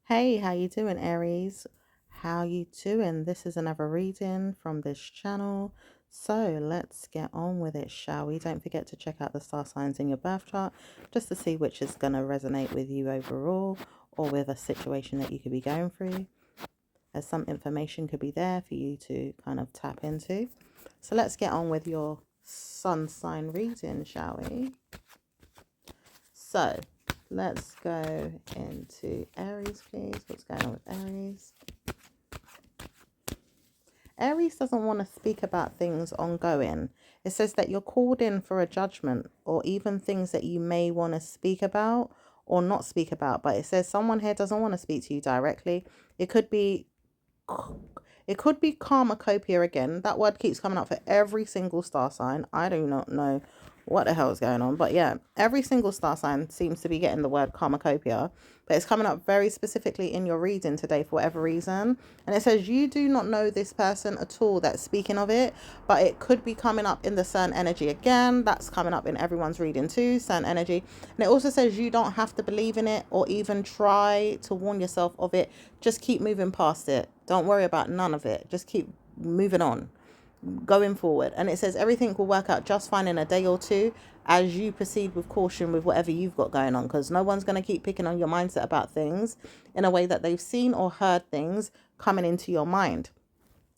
Hey, how you doing, Aries? How you doing? This is another reading from this channel. So let's get on with it, shall we? Don't forget to check out the star signs in your birth chart just to see which is going to resonate with you overall or with a situation that you could be going through, as some information could be there for you to kind of tap into. So let's get on with your sun sign reading, shall we? So let's go into Aries, please. What's going on with Aries? Aries doesn't want to speak about things ongoing. It says that you're called in for a judgment or even things that you may want to speak about or not speak about. But it says someone here doesn't want to speak to you directly. It could be karmacopia again. That word keeps coming up for every single star sign. I do not know what the hell is going on. But yeah, every single star sign seems to be getting the word karmacopia. But it's coming up very specifically in your reading today for whatever reason. And it says you do not know this person at all that's speaking of it. But it could be coming up in the sun energy again. That's coming up in everyone's reading too, sun energy. And it also says you don't have to believe in it or even try to warn yourself of it. Just keep moving past it. Don't worry about none of it. Just keep moving on, going forward. And it says everything will work out just fine in a day or two as you proceed with caution with whatever you've got going on, because no one's going to keep picking on your mindset about things in a way that they've seen or heard things coming into your mind,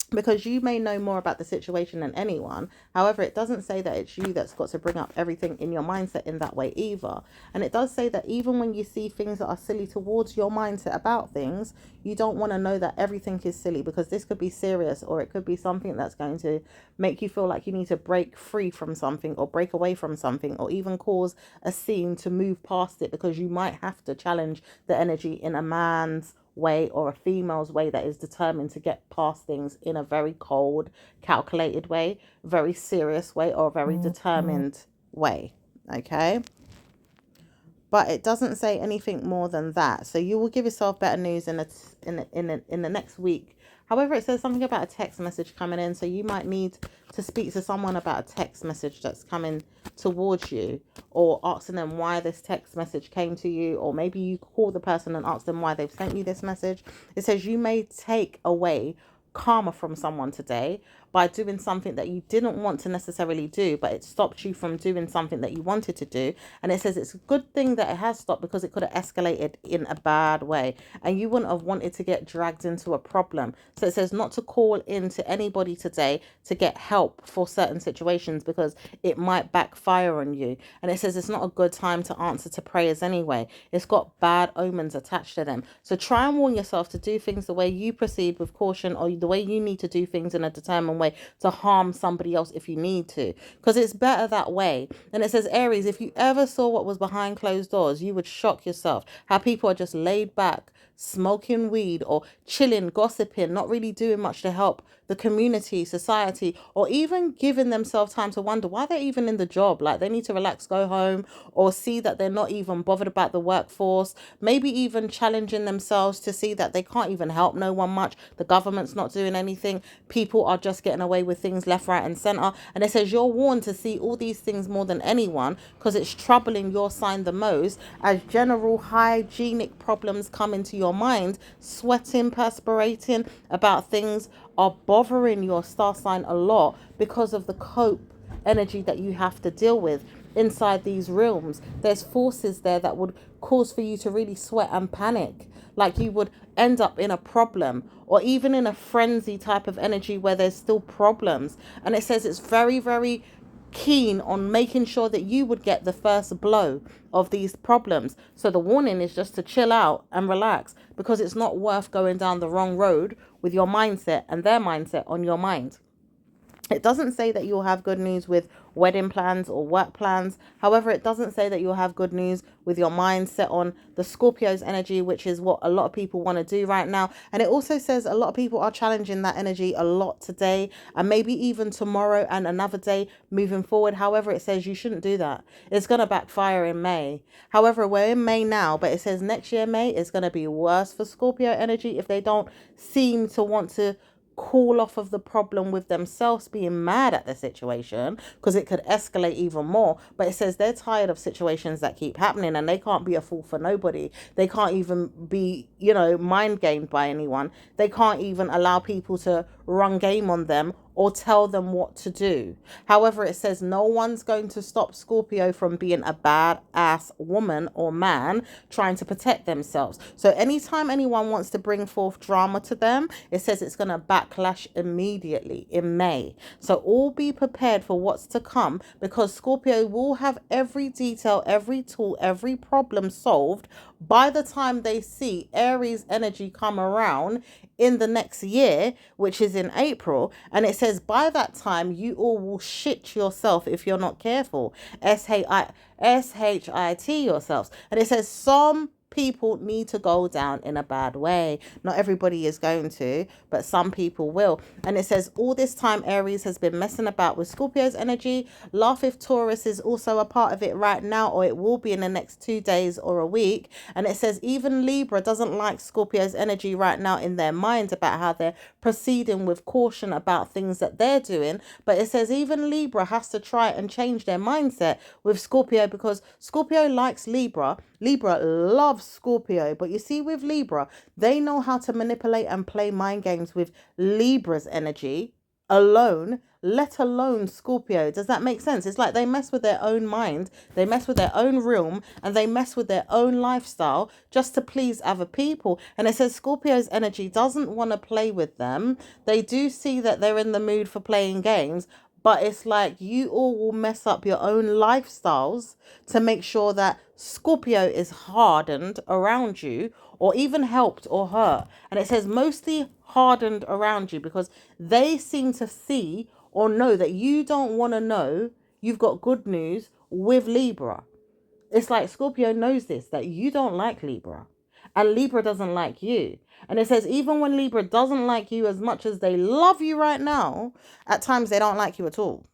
because you may know more about the situation than anyone. However, it doesn't say that it's you that's got to bring up everything in your mindset in that way either. And it does say that even when you see things that are silly towards your mindset about things, you don't want to know that everything is silly, because this could be serious, or it could be something that's going to make you feel like you need to break free from something or break away from something, or even cause a scene to move past it, because you might have to challenge the energy in a man's way or a female's way that is determined to get past things in a very cold, calculated way, very serious way, or a very determined way. Okay, but it doesn't say anything more than that. So you will give yourself better news in the next week. However, it says something about a text message coming in, so you might need to speak to someone about a text message that's coming towards you, or asking them why this text message came to you, or maybe you call the person and ask them why they've sent you this message. It says you may take away karma from someone today by doing something that you didn't want to necessarily do, but it stopped you from doing something that you wanted to do. And it says it's a good thing that it has stopped, because it could have escalated in a bad way and you wouldn't have wanted to get dragged into a problem. So it says not to call in to anybody today to get help for certain situations, because it might backfire on you. And it says it's not a good time to answer to prayers anyway. It's got bad omens attached to them. So try and warn yourself to do things the way you proceed with caution, or the way you need to do things in a determined way to harm somebody else if you need to, because it's better that way. And it says, Aries, if you ever saw what was behind closed doors, you would shock yourself how people are just laid back, smoking weed or chilling, gossiping, not really doing much to help the community, society, or even giving themselves time to wonder why they're even in the job. Like, they need to relax, go home, or see that they're not even bothered about the workforce. Maybe even challenging themselves to see that they can't even help no one much. The government's not doing anything. People are just getting away with things left, right, and center. And it says you're warned to see all these things more than anyone, because it's troubling your sign the most, as general hygienic problems come into your mind. Sweating, perspirating about things are bothering your star sign a lot, because of the cope energy that you have to deal with inside these realms. There's forces there that would cause for you to really sweat and panic, like you would end up in a problem, or even in a frenzy type of energy where there's still problems. And it says it's very, very keen on making sure that you would get the first blow of these problems. So the warning is just to chill out and relax, because it's not worth going down the wrong road with your mindset and their mindset on your mind. It doesn't say that you'll have good news with wedding plans or work plans. However, it doesn't say that you'll have good news with your mind set on the Scorpio's energy, which is what a lot of people want to do right now. And it also says a lot of people are challenging that energy a lot today, and maybe even tomorrow and another day moving forward. However, it says you shouldn't do that. It's going to backfire in May. However, we're in May now, but it says next year, May, is going to be worse for Scorpio energy if they don't seem to want to cool off of the problem with themselves being mad at the situation, because it could escalate even more. But it says they're tired of situations that keep happening, and they can't be a fool for nobody. They can't even be, mind gamed by anyone. They can't even allow people to run game on them or tell them what to do. However, it says no one's going to stop Scorpio from being a badass woman or man trying to protect themselves. So anytime anyone wants to bring forth drama to them, it says it's going to backlash immediately in May. So all be prepared for what's to come, because Scorpio will have every detail, every tool, every problem solved by the time they see Aries energy come around in the next year, which is in April. And it says by that time you all will shit yourself if you're not careful. shit yourselves. And it says some people need to go down in a bad way. Not everybody is going to, but some people will. And it says all this time Aries has been messing about with Scorpio's energy. Laugh if Taurus is also a part of it right now, or it will be in the next 2 days or a week. And it says even Libra doesn't like Scorpio's energy right now in their mind about how they're proceeding with caution about things that they're doing. But it says even Libra has to try and change their mindset with Scorpio, because Scorpio likes Libra. Libra loves Scorpio. But you see, with Libra, they know how to manipulate and play mind games with Libra's energy alone, let alone Scorpio. Does that make sense? It's like they mess with their own mind, they mess with their own realm, and they mess with their own lifestyle just to please other people. And it says Scorpio's energy doesn't want to play with them. They do see that they're in the mood for playing games, but it's like you all will mess up your own lifestyles to make sure that Scorpio is hardened around you, or even helped or hurt. And it says mostly hardened around you, because they seem to see or know that you don't want to know you've got good news with Libra. It's like Scorpio knows this, that you don't like Libra, and Libra doesn't like you. And it says even when Libra doesn't like you as much as they love you right now, at times they don't like you at all.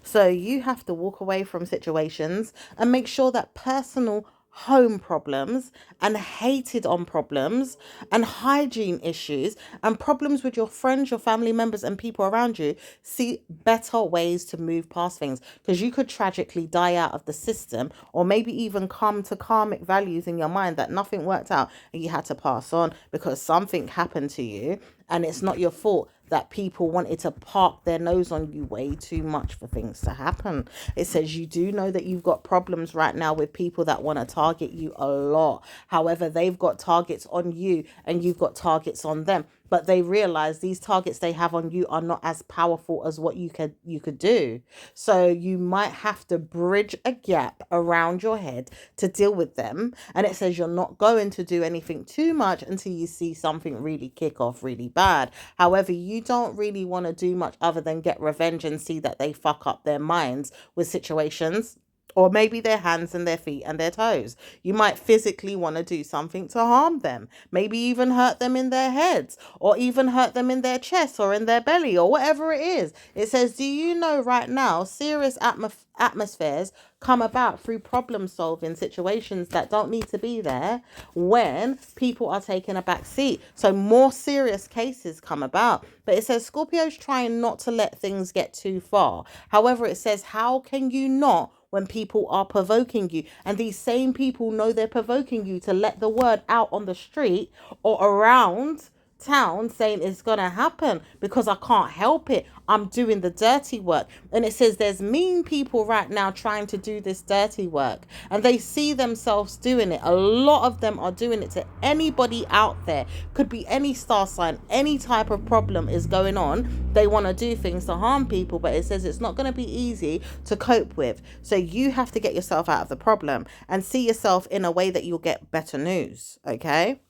So you have to walk away from situations and make sure that personal home problems and hated on problems and hygiene issues and problems with your friends, your family members and people around you, see better ways to move past things, because you could tragically die out of the system, or maybe even come to karmic values in your mind that nothing worked out and you had to pass on because something happened to you, and it's not your fault that people wanted to park their nose on you way too much for things to happen. It says you do know that you've got problems right now with people that want to target you a lot. However, they've got targets on you and you've got targets on them. But they realize these targets they have on you are not as powerful as what you could do. So you might have to bridge a gap around your head to deal with them. And it says you're not going to do anything too much until you see something really kick off really bad. However, you don't really want to do much other than get revenge and see that they fuck up their minds with situations, or maybe their hands and their feet and their toes. You might physically want to do something to harm them, maybe even hurt them in their heads, or even hurt them in their chest or in their belly, or whatever it is. It says, do you know right now, serious atmospheres come about through problem solving situations that don't need to be there when people are taking a back seat. So more serious cases come about. But it says Scorpio's trying not to let things get too far. However, it says, how can you not when people are provoking you? And these same people know they're provoking you to let the word out on the street or around town saying it's gonna happen, because I can't help it, I'm doing the dirty work. And it says there's mean people right now trying to do this dirty work, and they see themselves doing it. A lot of them are doing it to anybody out there, could be any star sign, any type of problem is going on. They want to do things to harm people, but it says it's not going to be easy to cope with. So you have to get yourself out of the problem and see yourself in a way that you'll get better news. Okay.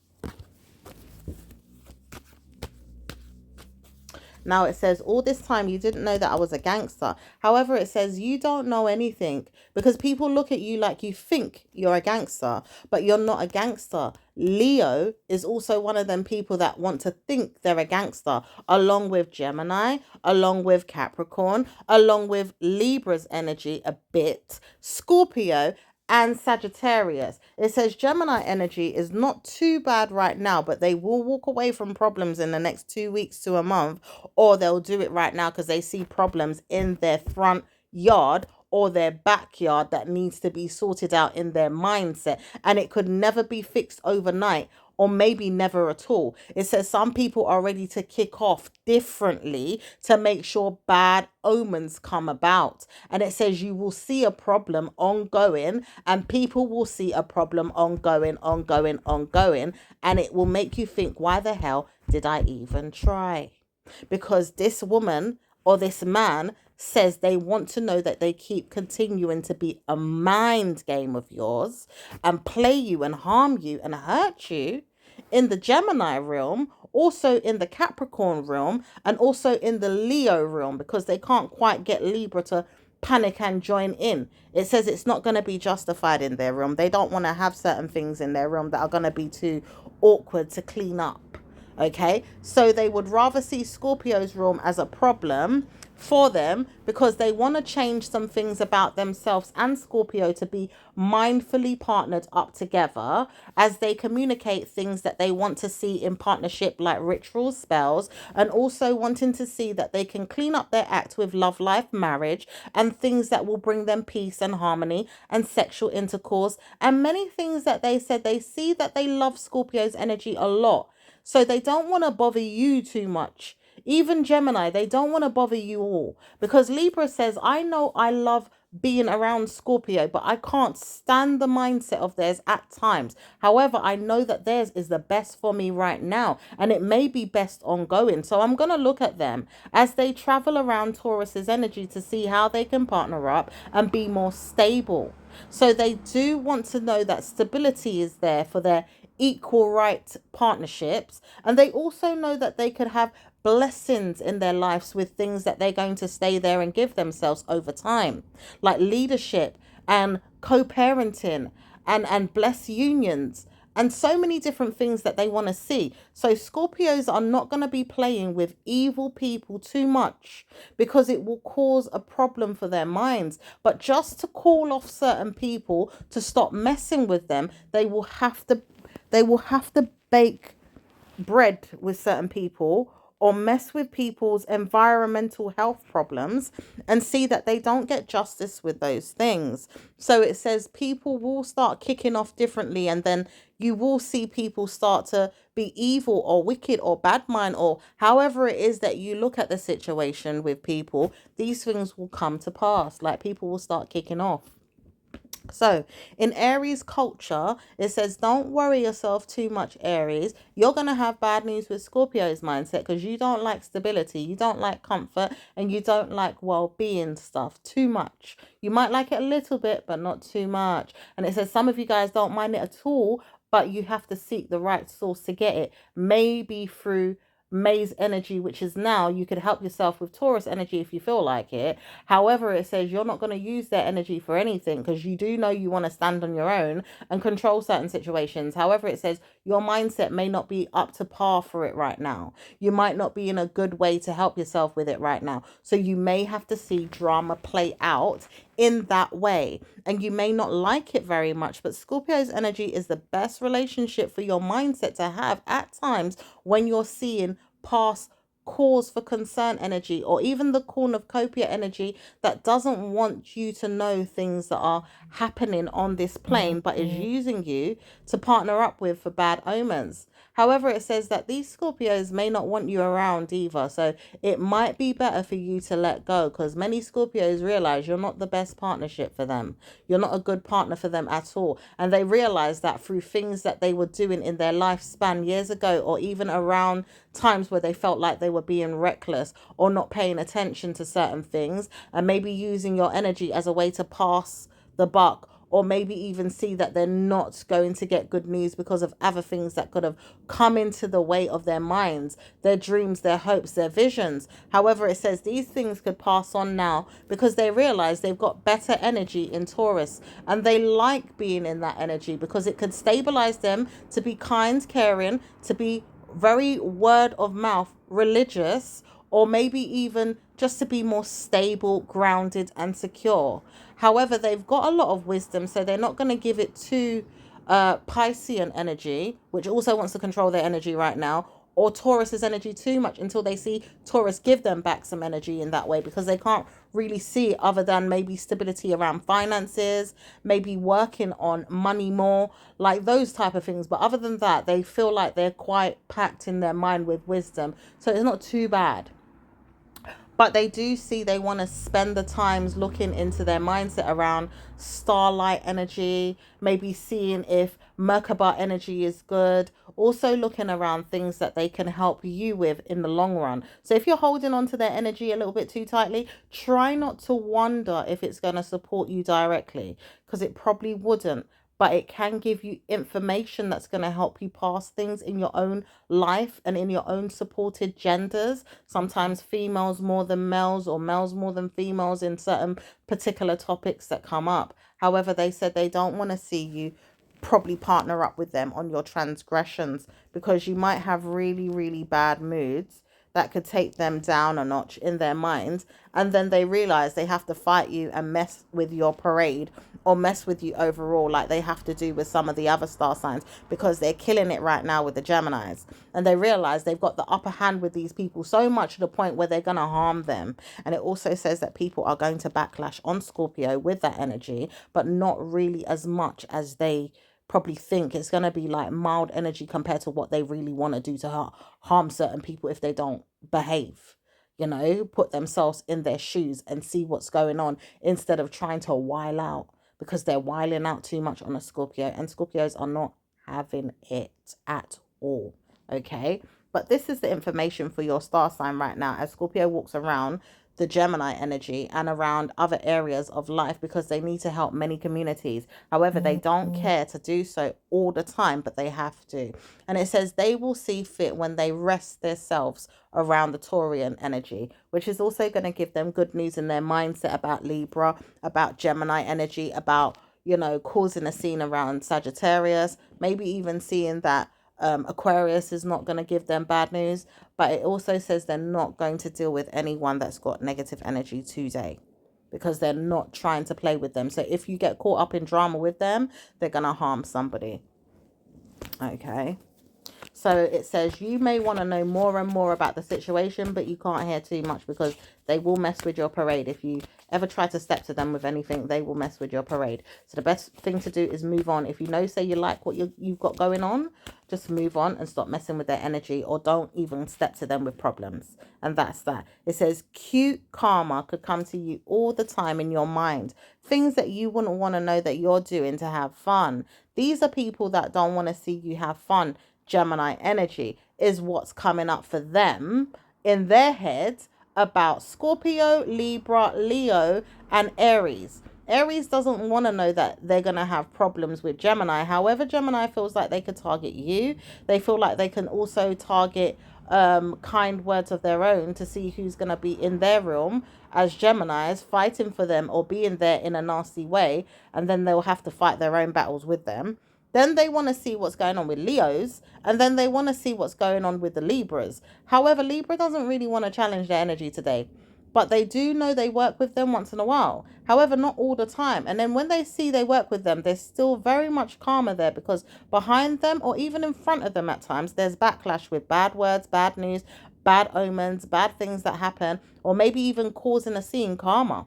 Now it says, all this time you didn't know that I was a gangster. However, it says you don't know anything, because people look at you like you think you're a gangster, but you're not a gangster. Leo is also one of them people that want to think they're a gangster, along with Gemini, along with Capricorn, along with Libra's energy a bit, Scorpio, and Sagittarius. It says Gemini energy is not too bad right now, but they will walk away from problems in the next 2 weeks to a month, or they'll do it right now because they see problems in their front yard or their backyard that needs to be sorted out in their mindset, and it could never be fixed overnight, or maybe never at all. It says some people are ready to kick off differently to make sure bad omens come about. And it says you will see a problem ongoing, and people will see a problem ongoing. And it will make you think, why the hell did I even try? Because this woman or this man says they want to know that they keep continuing to be a mind game of yours and play you and harm you and hurt you in the Gemini realm, also in the Capricorn realm, and also in the Leo realm, because they can't quite get Libra to panic and join in. It says it's not going to be justified in their realm. They don't want to have certain things in their realm that are going to be too awkward to clean up. Okay, so they would rather see Scorpio's realm as a problem for them, because they want to change some things about themselves and Scorpio to be mindfully partnered up together as they communicate things that they want to see in partnership, like ritual spells, and also wanting to see that they can clean up their act with love life, marriage, and things that will bring them peace and harmony and sexual intercourse, and many things that they said. They see that they love Scorpio's energy a lot, so they don't want to bother you too much. Even Gemini, they don't want to bother you all, because Libra says, I know I love being around Scorpio, but I can't stand the mindset of theirs at times. However, I know that theirs is the best for me right now, and it may be best ongoing. So I'm going to look at them as they travel around Taurus's energy to see how they can partner up and be more stable. So they do want to know that stability is there for their equal right partnerships, and they also know that they could have blessings in their lives with things that they're going to stay there and give themselves over time, like leadership and co-parenting and blessed unions and so many different things that they want to see. So Scorpios are not going to be playing with evil people too much, because it will cause a problem for their minds. But just to call off certain people to stop messing with them, they will have to bake bread with certain people or mess with people's environmental health problems and see that they don't get justice with those things. So it says people will start kicking off differently, and then you will see people start to be evil or wicked or bad mind, or however it is that you look at the situation with people. These things will come to pass, like people will start kicking off. So in Aries culture, it says, don't worry yourself too much, Aries. You're going to have bad news with Scorpio's mindset, because you don't like stability, you don't like comfort, and you don't like well-being stuff too much. You might like it a little bit, but not too much. And it says some of you guys don't mind it at all, but you have to seek the right source to get it. Maybe through May's energy, which is now, you could help yourself with Taurus energy if you feel like it. However, it says you're not going to use their energy for anything, because you do know you want to stand on your own and control certain situations. However, it says your mindset may not be up to par for it right now. You might not be in a good way to help yourself with it right now. So you may have to see drama play out in that way, and you may not like it very much. But Scorpio's energy is the best relationship for your mindset to have at times when you're seeing past cause for concern energy, or even the cornucopia energy that doesn't want you to know things that are happening on this plane, but is using you to partner up with for bad omens. However, it says that these Scorpios may not want you around either. So it might be better for you to let go, because many Scorpios realize you're not the best partnership for them. You're not a good partner for them at all. And they realize that through things that they were doing in their lifespan years ago, or even around times where they felt like they were being reckless or not paying attention to certain things, and maybe using your energy as a way to pass the buck, or maybe even see that they're not going to get good news because of other things that could have come into the way of their minds, their dreams, their hopes, their visions. However, it says these things could pass on now, because they realize they've got better energy in Taurus, and they like being in that energy because it could stabilize them to be kind, caring, to be very word of mouth religious, or maybe even just to be more stable, grounded, and secure. However, they've got a lot of wisdom, so they're not going to give it to Piscean energy, which also wants to control their energy right now, or Taurus's energy too much until they see Taurus give them back some energy in that way, because they can't really see other than maybe stability around finances, maybe working on money more, like those type of things. But other than that, they feel like they're quite packed in their mind with wisdom, so it's not too bad. But they do see they want to spend the times looking into their mindset around starlight energy, maybe seeing if Merkaba energy is good, also looking around things that they can help you with in the long run. So if you're holding on to their energy a little bit too tightly, try not to wonder if it's going to support you directly, because it probably wouldn't. But it can give you information that's going to help you pass things in your own life and in your own supported genders. Sometimes females more than males, or males more than females in certain particular topics that come up. However, they said they don't want to see you probably partner up with them on your transgressions, because you might have really, really bad moods that could take them down a notch in their minds, and then they realize they have to fight you and mess with your parade, or mess with you overall, like they have to do with some of the other star signs, because they're killing it right now with the Geminis, and they realize they've got the upper hand with these people so much to the point where they're going to harm them. And it also says that people are going to backlash on Scorpio with that energy, but not really as much as they probably think. It's going to be like mild energy compared to what they really want to do to harm certain people if they don't behave, put themselves in their shoes and see what's going on, instead of trying to while out, because they're whiling out too much on a Scorpio, and Scorpios are not having it at all. Okay, but this is the information for your star sign right now as Scorpio walks around the Gemini energy and around other areas of life, because they need to help many communities. However, they don't care to do so all the time, but they have to. And it says they will see fit when they rest themselves around the Taurian energy, which is also going to give them good news in their mindset about Libra, about Gemini energy, about, causing a scene around Sagittarius, maybe even seeing that Aquarius is not going to give them bad news. But it also says they're not going to deal with anyone that's got negative energy today, because they're not trying to play with them. So if you get caught up in drama with them, they're going to harm somebody. Okay. So it says you may want to know more and more about the situation, but you can't hear too much, because they will mess with your parade. If you ever try to step to them with anything, they will mess with your parade. So the best thing to do is move on. If you know, say you like what you've got going on, just move on and stop messing with their energy, or don't even step to them with problems. And that's that. It says cute karma could come to you all the time in your mind. Things that you wouldn't want to know that you're doing to have fun. These are people that don't want to see you have fun. Gemini energy is what's coming up for them in their heads about Scorpio, Libra, Leo, and Aries. Aries doesn't want to know that they're going to have problems with Gemini. However, Gemini feels like they could target you. They feel like they can also target kind words of their own to see who's going to be in their realm as Geminis, fighting for them or being there in a nasty way, and then they'll have to fight their own battles with them. Then they want to see what's going on with Leos, and then they want to see what's going on with the Libras. However, Libra doesn't really want to challenge their energy today, but they do know they work with them once in a while. However, not all the time. And then when they see they work with them, there's still very much karma there, because behind them, or even in front of them at times, there's backlash with bad words, bad news, bad omens, bad things that happen, or maybe even causing a scene, karma.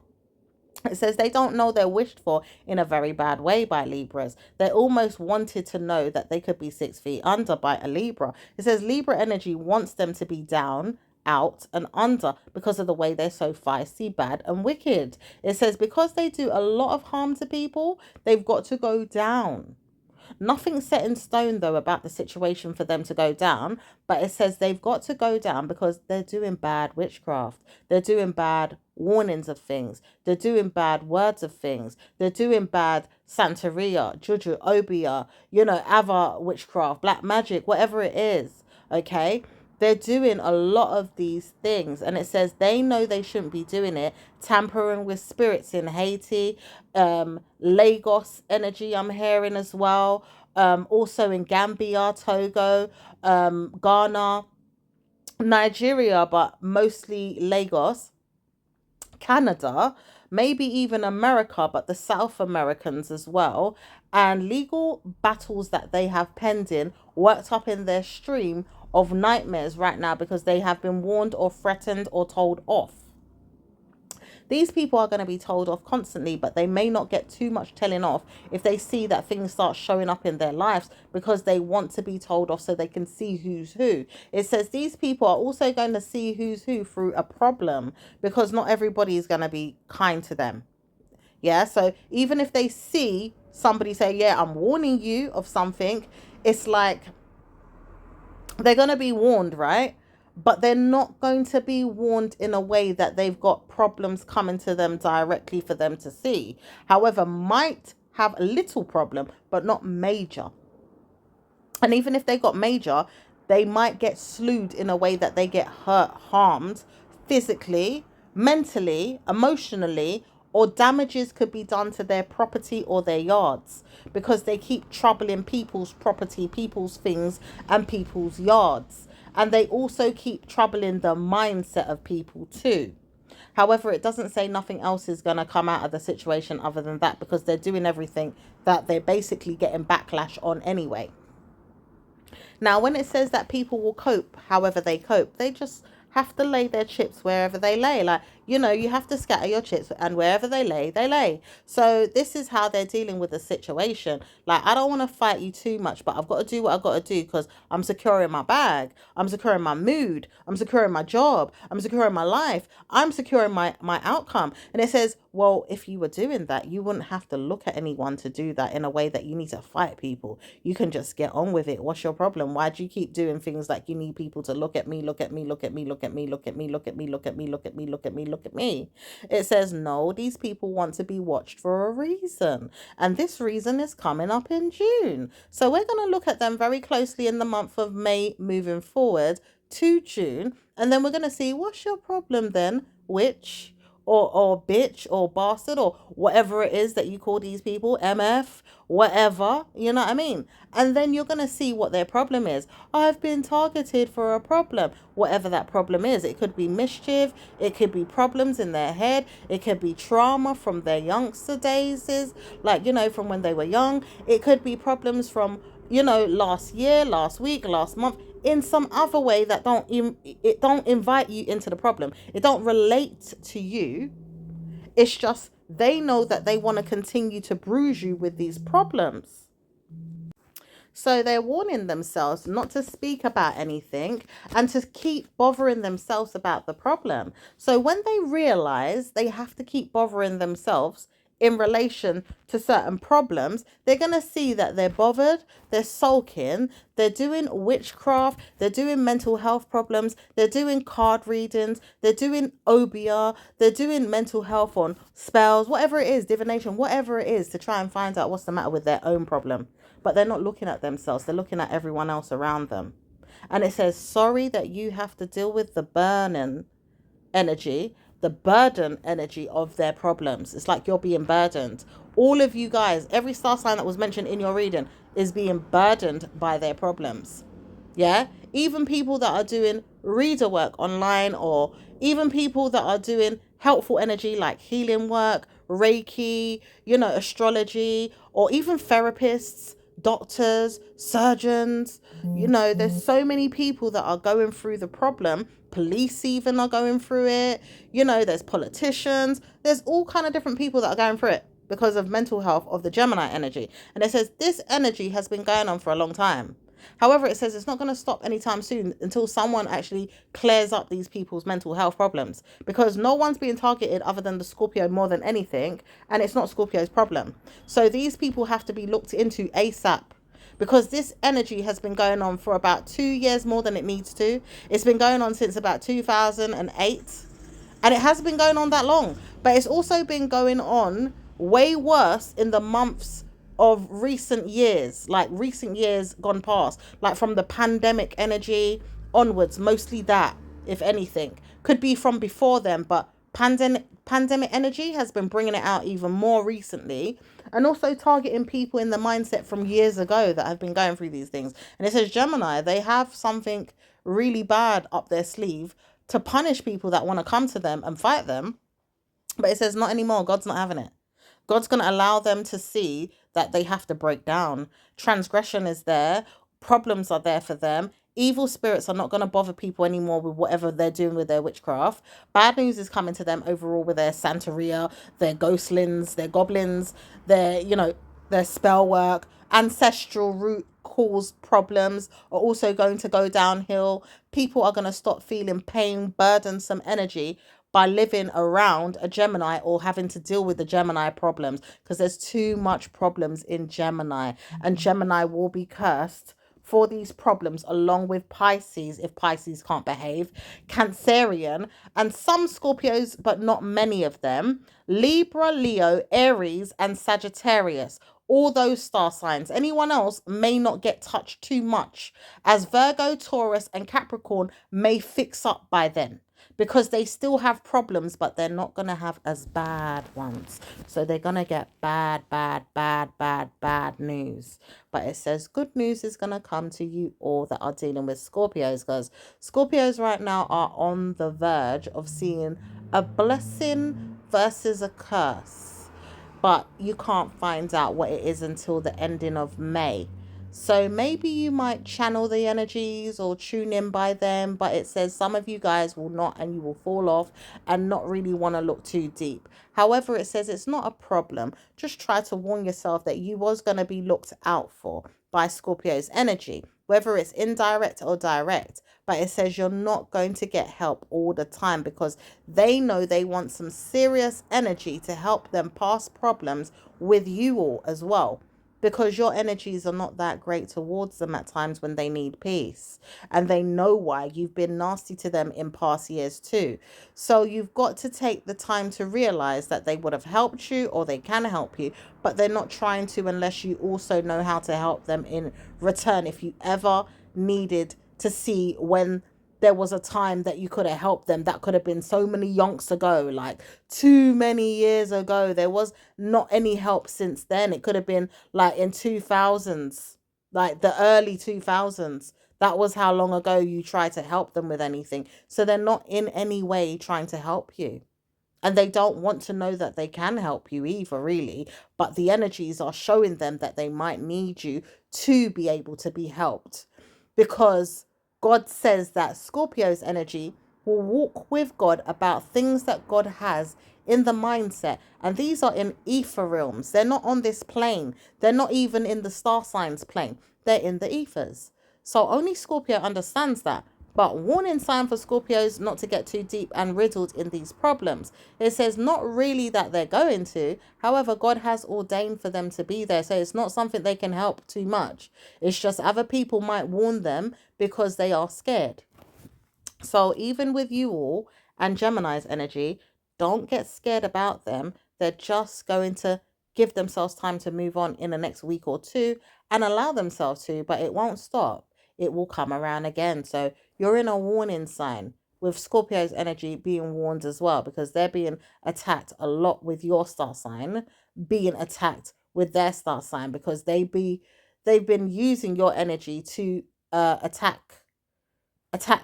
It says they don't know they're wished for in a very bad way by Libras. They almost wanted to know that they could be 6 feet under by a Libra. It says Libra energy wants them to be down, out, and under because of the way they're so feisty, bad, and wicked. It says because they do a lot of harm to people, they've got to go down. Nothing's set in stone, though, about the situation for them to go down, but it says they've got to go down because they're doing bad witchcraft. They're doing bad warnings of things. They're doing bad words of things. They're doing bad Santeria, Juju, Obia, Ava witchcraft, black magic, whatever it is, okay? They're doing a lot of these things, and it says they know they shouldn't be doing it. Tampering with spirits in Haiti, Lagos energy I'm hearing as well. Also in Gambia, Togo, Ghana, Nigeria, but mostly Lagos. Canada, maybe even America, but the South Americans as well, and legal battles that they have pending worked up in their stream of nightmares right now because they have been warned or threatened or told off. These people are going to be told off constantly, but they may not get too much telling off if they see that things start showing up in their lives because they want to be told off so they can see who's who. It says these people are also going to see who's who through a problem because not everybody is going to be kind to them. Yeah, so even if they see somebody say, yeah, I'm warning you of something, it's like they're going to be warned, right? But they're not going to be warned in a way that they've got problems coming to them directly for them to see. However, might have a little problem, but not major. And even if they got major, they might get slewed in a way that they get hurt, harmed physically, mentally, emotionally, or damages could be done to their property or their yards because they keep troubling people's property, people's things, and people's yards. And they also keep troubling the mindset of people too. However, it doesn't say nothing else is going to come out of the situation other than that because they're doing everything that they're basically getting backlash on anyway. Now, when it says that people will cope however they cope, they just have to lay their chips wherever they lay. Like, you have to scatter your chips and wherever they lay, they lay. So this is how they're dealing with the situation. Like, I don't want to fight you too much, but I've got to do what I've got to do because I'm securing my bag. I'm securing my mood. I'm securing my job. I'm securing my life. I'm securing my outcome. And it says, well, if you were doing that, you wouldn't have to look at anyone to do that in a way that you need to fight people. You can just get on with it. What's your problem? Why do you keep doing things like you need people to look at me, look at me, look at me, look at me, look at me, look at me, look at me, look at me, look at me, look at me? It says, no, these people want to be watched for a reason. And this reason is coming up in June. So we're going to look at them very closely in the month of May moving forward to June. And then we're going to see what's your problem then, witch or bitch or bastard or whatever it is that you call these people, MF, whatever, you know what I mean? And then you're going to see what their problem is. I've been targeted for a problem, whatever that problem is. It could be mischief, it could be problems in their head, it could be trauma from their youngster days, like, from when they were young. It could be problems from, last year, last week, last month, in some other way that don't invite you into the problem. It don't relate to you. It's just they know that they want to continue to bruise you with these problems. So they're warning themselves not to speak about anything and to keep bothering themselves about the problem. So when they realize they have to keep bothering themselves in relation to certain problems, they're going to see that they're bothered, they're sulking, they're doing witchcraft, they're doing mental health problems, they're doing card readings, they're doing obia, they're doing mental health on spells, whatever it is, divination, whatever it is, to try and find out what's the matter with their own problem. But they're not looking at themselves, they're looking at everyone else around them. And it says, sorry that you have to deal with the burden energy of their problems. It's like you're being burdened. All of you guys, every star sign that was mentioned in your reading is being burdened by their problems. Yeah, even people that are doing reader work online, or even people that are doing helpful energy like healing work, Reiki, astrology, or even therapists, doctors, surgeons. There's so many people that are going through the problem. Police even are going through it. There's politicians. There's all kind of different people that are going through it because of mental health of the Gemini energy. And it says this energy has been going on for a long time. However, it says it's not going to stop anytime soon until someone actually clears up these people's mental health problems, because no one's being targeted other than the Scorpio more than anything, and it's not Scorpio's problem. So these people have to be looked into ASAP, because this energy has been going on for about 2 years more than it needs to. It's been going on since about 2008, and it hasn't been going on that long, but it's also been going on way worse in the months of recent years, like recent years gone past, like from the pandemic energy onwards, mostly that, if anything. Could be from before then, but pandemic energy has been bringing it out even more recently, and also targeting people in the mindset from years ago that have been going through these things. And it says Gemini, they have something really bad up their sleeve to punish people that want to come to them and fight them. But it says not anymore. God's not having it. God's going to allow them to see that they have to break down. Transgression is there. Problems are there for them. Evil spirits are not going to bother people anymore with whatever they're doing with their witchcraft. Bad news is coming to them overall with their Santeria, their ghostlings, their goblins, their, their spell work. Ancestral root cause problems are also going to go downhill. People are going to stop feeling pain, burdensome energy by living around a Gemini or having to deal with the Gemini problems, because there's too much problems in Gemini, and Gemini will be cursed for these problems along with Pisces if Pisces can't behave, Cancerian, and some Scorpios, but not many of them, Libra, Leo, Aries, and Sagittarius. All those star signs. Anyone else may not get touched too much, as Virgo, Taurus, and Capricorn may fix up by then, because they still have problems, but they're not going to have as bad ones. So they're going to get bad, bad, bad, bad, bad news. But it says good news is going to come to you all that are dealing with Scorpios, because Scorpios right now are on the verge of seeing a blessing versus a curse. But you can't find out what it is until the ending of May. So maybe you might channel the energies or tune in by them, but it says some of you guys will not, and you will fall off and not really want to look too deep. However, it says it's not a problem. Just try to warn yourself that you was going to be looked out for by Scorpio's energy, whether it's indirect or direct. But it says you're not going to get help all the time, because they know they want some serious energy to help them pass problems with you all as well, because your energies are not that great towards them at times when they need peace. And they know why. You've been nasty to them in past years too. So you've got to take the time to realize that they would have helped you, or they can help you, but they're not trying to unless you also know how to help them in return. If you ever needed to see when there was a time that you could have helped them, that could have been so many yonks ago, like too many years ago. There was not any help since then. It could have been like in 2000s, like the early 2000s. That was how long ago you tried to help them with anything. So they're not in any way trying to help you. And they don't want to know that they can help you either, really. But the energies are showing them that they might need you to be able to be helped. Because God says that Scorpio's energy will walk with God about things that God has in the mindset. And these are in ether realms. They're not on this plane. They're not even in the star signs plane. They're in the ethers. So only Scorpio understands that. But warning sign for Scorpios not to get too deep and riddled in these problems. It says not really that they're going to. However, God has ordained for them to be there. So it's not something they can help too much. It's just other people might warn them because they are scared. So even with you all and Gemini's energy, don't get scared about them. They're just going to give themselves time to move on in the next week or two and allow themselves to, but it won't stop. It will come around again. So you're in a warning sign with Scorpio's energy being warned as well, because they're being attacked a lot with your star sign, being attacked with their star sign, because they've been using your energy to attack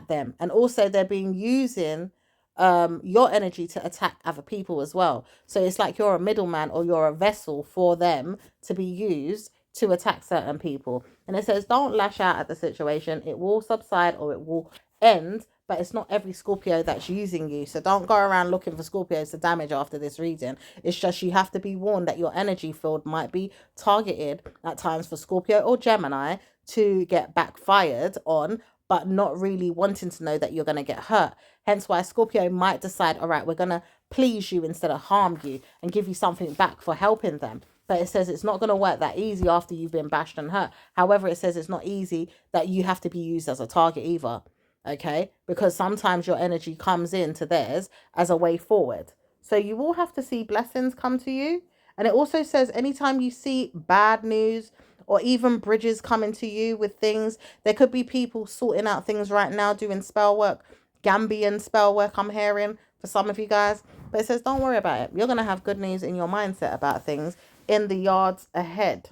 them, and also they're being using your energy to attack other people as well. So it's like you're a middleman, or you're a vessel for them to be used to attack certain people. And it says don't lash out at the situation. It will subside or it will end, but it's not every Scorpio that's using you. So don't go around looking for Scorpios to damage after this reading. It's just you have to be warned that your energy field might be targeted at times for Scorpio or Gemini to get backfired on, but not really wanting to know that you're going to get hurt. Hence why Scorpio might decide, all right, we're going to please you instead of harm you and give you something back for helping them. But it says it's not going to work that easy after you've been bashed and hurt. However, it says it's not easy that you have to be used as a target either. Okay? Because sometimes your energy comes into theirs as a way forward. So you will have to see blessings come to you. And it also says anytime you see bad news, or even bridges coming to you with things. There could be people sorting out things right now, doing spell work, Gambian spell work, I'm hearing for some of you guys. But it says, don't worry about it. You're going to have good news in your mindset about things in the yards ahead.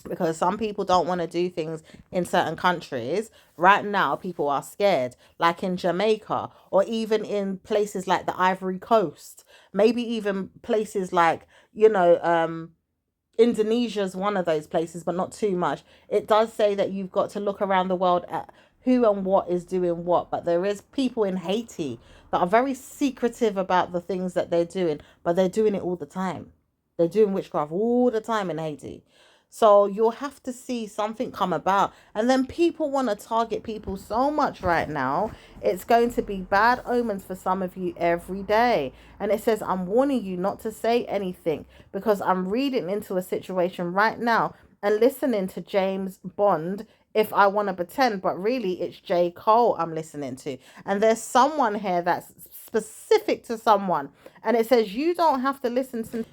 because some people don't want to do things in certain countries. Right now, people are scared, like in Jamaica, or even in places like the Ivory Coast, maybe even places like, Indonesia's one of those places, but not too much. It does say that you've got to look around the world at who and what is doing what, but there is people in Haiti that are very secretive about the things that they're doing, but they're doing it all the time. They're doing witchcraft all the time in Haiti. So you'll have to see something come about. And then people want to target people so much right now. It's going to be bad omens for some of you every day. And it says, I'm warning you not to say anything, because I'm reading into a situation right now and listening to James Bond, if I want to pretend, but really it's J. Cole I'm listening to. And there's someone here that's specific to someone. And it says you don't have to listen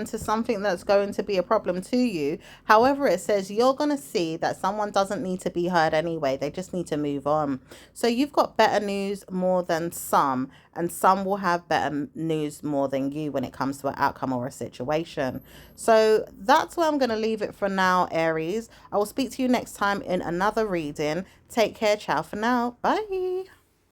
to something that's going to be a problem to you. However, it says you're going to see that someone doesn't need to be heard anyway. They just need to move on. So you've got better news more than some, and some will have better news more than you when it comes to an outcome or a situation. So that's where I'm going to leave it for now, Aries. I will speak to you next time in another reading. Take care. Ciao for now. Bye.